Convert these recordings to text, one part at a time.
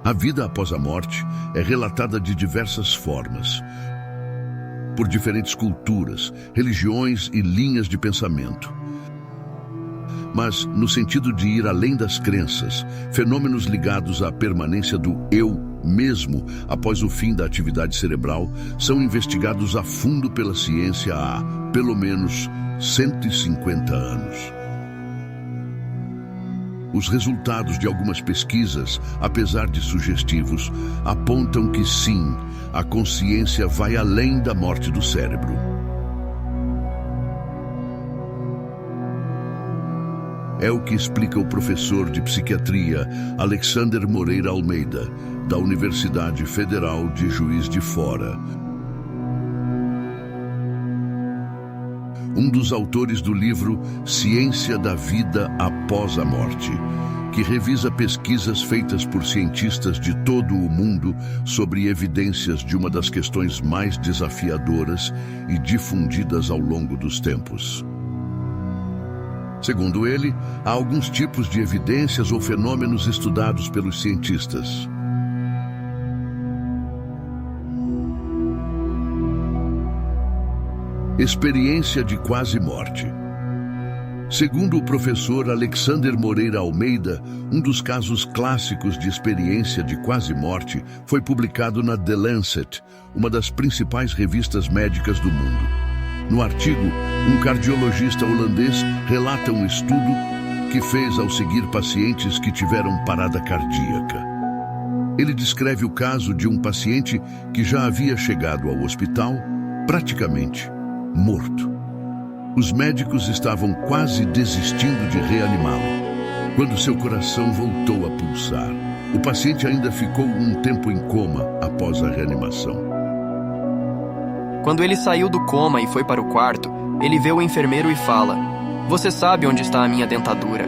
A vida após a morte é relatada de diversas formas, por diferentes culturas, religiões e linhas de pensamento. Mas, no sentido de ir além das crenças, fenômenos ligados à permanência do eu mesmo após o fim da atividade cerebral são investigados a fundo pela ciência há, pelo menos, 150 anos. Os resultados de algumas pesquisas, apesar de sugestivos, apontam que sim, a consciência vai além da morte do cérebro. É o que explica o professor de psiquiatria Alexander Moreira Almeida, da Universidade Federal de Juiz de Fora. Um dos autores do livro Ciência da Vida Após a Morte, que revisa pesquisas feitas por cientistas de todo o mundo sobre evidências de uma das questões mais desafiadoras e difundidas ao longo dos tempos. Segundo ele, há alguns tipos de evidências ou fenômenos estudados pelos cientistas. Experiência de quase morte. Segundo o professor Alexander Moreira Almeida, um dos casos clássicos de experiência de quase morte foi publicado na The Lancet, uma das principais revistas médicas do mundo. No artigo, um cardiologista holandês relata um estudo que fez ao seguir pacientes que tiveram parada cardíaca. Ele descreve o caso de um paciente que já havia chegado ao hospital praticamente morto. Os médicos estavam quase desistindo de reanimá-lo, quando seu coração voltou a pulsar. O paciente ainda ficou um tempo em coma após a reanimação. Quando ele saiu do coma e foi para o quarto, ele vê o enfermeiro e fala: "Você sabe onde está a minha dentadura?"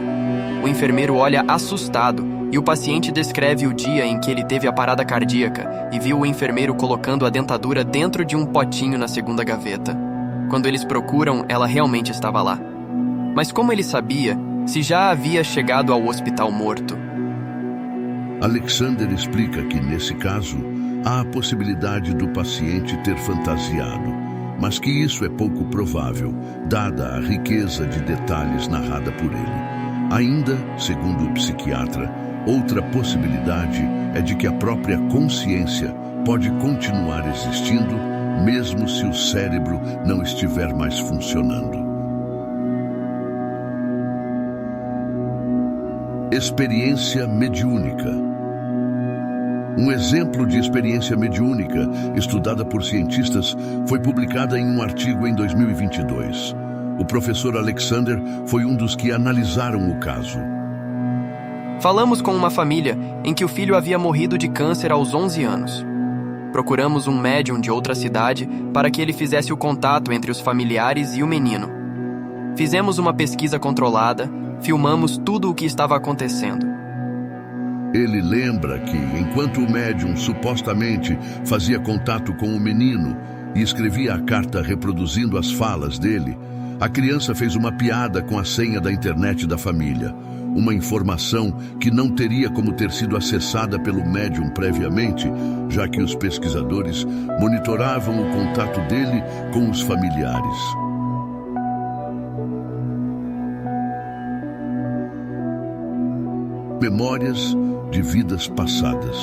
O enfermeiro olha assustado e o paciente descreve o dia em que ele teve a parada cardíaca e viu o enfermeiro colocando a dentadura dentro de um potinho na segunda gaveta. Quando eles procuram, ela realmente estava lá. Mas como ele sabia se já havia chegado ao hospital morto? Alexander explica que, nesse caso, há a possibilidade do paciente ter fantasiado, mas que isso é pouco provável, dada a riqueza de detalhes narrada por ele. Ainda, segundo o psiquiatra, outra possibilidade é de que a própria consciência pode continuar existindo, mesmo se o cérebro não estiver mais funcionando. Experiência mediúnica. Um exemplo de experiência mediúnica, estudada por cientistas, foi publicada em um artigo em 2022. O professor Alexander foi um dos que analisaram o caso. Falamos com uma família em que o filho havia morrido de câncer aos 11 anos. Procuramos um médium de outra cidade para que ele fizesse o contato entre os familiares e o menino. Fizemos uma pesquisa controlada, filmamos tudo o que estava acontecendo. Ele lembra que, enquanto o médium supostamente fazia contato com o menino e escrevia a carta reproduzindo as falas dele, a criança fez uma piada com a senha da internet da família, uma informação que não teria como ter sido acessada pelo médium previamente, já que os pesquisadores monitoravam o contato dele com os familiares. Memórias de vidas passadas.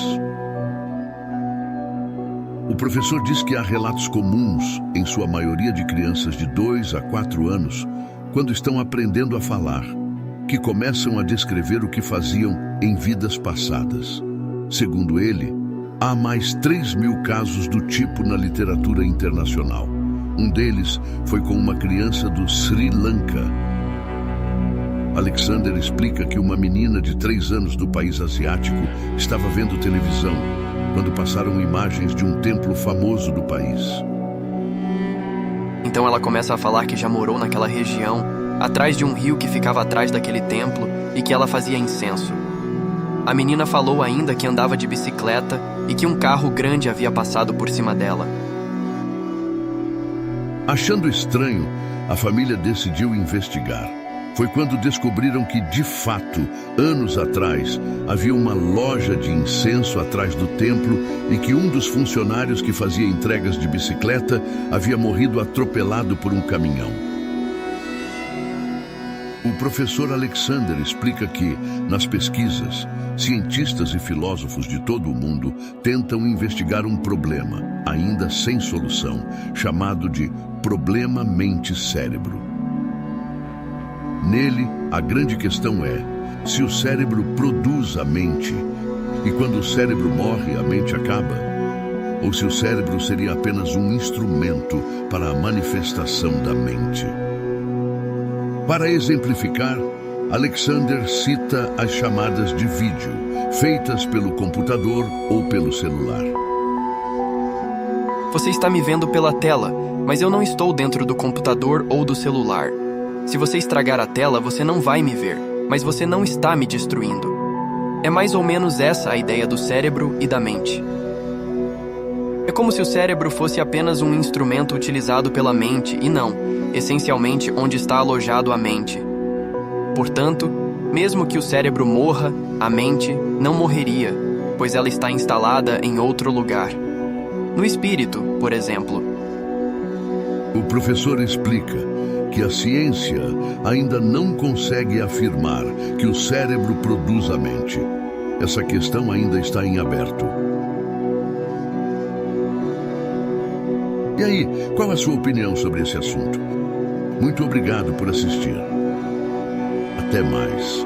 O professor diz que há relatos comuns, em sua maioria de crianças de 2 a 4 anos, quando estão aprendendo a falar, que começam a descrever o que faziam em vidas passadas. Segundo ele, há mais 3.000 casos do tipo na literatura internacional. Um deles foi com uma criança do Sri Lanka. Alexander explica que uma menina de 3 anos do país asiático estava vendo televisão quando passaram imagens de um templo famoso do país. Então ela começa a falar que já morou naquela região, atrás de um rio que ficava atrás daquele templo e que ela fazia incenso. A menina falou ainda que andava de bicicleta e que um carro grande havia passado por cima dela. Achando estranho, a família decidiu investigar. foi quando descobriram que, de fato, anos atrás, havia uma loja de incenso atrás do templo e que um dos funcionários que fazia entregas de bicicleta havia morrido atropelado por um caminhão. O professor Alexander explica que, nas pesquisas, cientistas e filósofos de todo o mundo tentam investigar um problema, ainda sem solução, chamado de problema mente-cérebro. Nele, a grande questão é se o cérebro produz a mente e quando o cérebro morre, a mente acaba, ou se o cérebro seria apenas um instrumento para a manifestação da mente. Para exemplificar, Alexander cita as chamadas de vídeo, feitas pelo computador ou pelo celular. Você está me vendo pela tela, mas eu não estou dentro do computador ou do celular. Se você estragar a tela, você não vai me ver, mas você não está me destruindo. É mais ou menos essa a ideia do cérebro e da mente. É como se o cérebro fosse apenas um instrumento utilizado pela mente e não, essencialmente, onde está alojado a mente. Portanto, mesmo que o cérebro morra, a mente não morreria, pois ela está instalada em outro lugar. No espírito, por exemplo. O professor explica que a ciência ainda não consegue afirmar que o cérebro produz a mente. Essa questão ainda está em aberto. E aí, qual a sua opinião sobre esse assunto? Muito obrigado por assistir. Até mais.